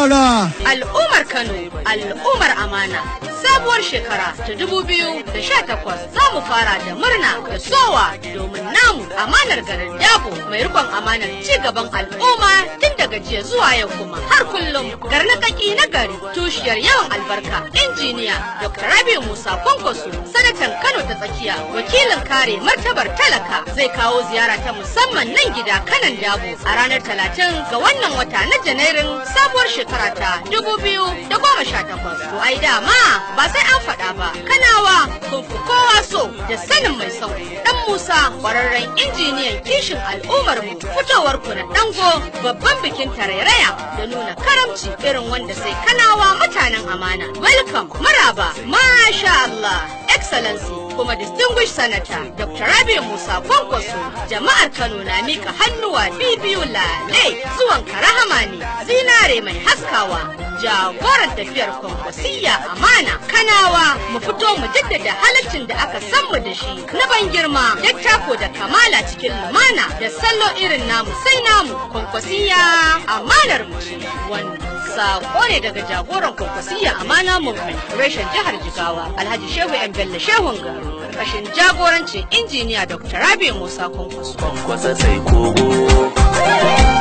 saurara. Al'ummar Kano, al'ummar amana. Sabuwar shekara ta 2018 za mu fara da murna da sowa domin namu amanar garin Dabo mai rikon amanar ci gaban al'umma tun daga jiya zuwa yau kuma har kullum garnakaki na gari tushiyar yawan albarka injiniya Dr. Rabiu Musa Kwankwaso sanatan Kano ta tsakiya wakilin kare martabar talaka zai kawo ziyara ta musamman nan gida Kanan Dabo a ranar 30 ga wannan wata na Janairun sabuwar shekara ta 2018. To ai dama ba sai an faɗa ba Kanawa kun fi kowa so da sanin mai sauki dan Musa kwararren injiniyan kishin al'ummar mu fitowar ku na dango babban bikin tarairaya da nuna karamci irin wanda sai Kanawa mutanen amana. Welcome, maraba, masha Allah, excellency kuma distinguished senator Dr. Rabiu Musa Kwankwaso. Jama'ar Kano na mika hannuwa bibiyu lalai zuwan karahama ne zinare mai haskawa jagoran tafiyar Kwankwasiyya amana. Kanawa mu fito mu jaddada halaccin da aka san mu da shi na ban girma dattako da kamala cikin lumana da sallo irin namu sai namu. Kwankwasiyya amanar mu ce wannan sako ne daga jagoran Kwankwasiyya amana movement reshen jihar Jigawa Alhaji Shehu M. Bello Shehun Garu karkashin jagorancin injiniya Dr. Rabiu Musa Kwankwaso. Kwankwasa sai kogo.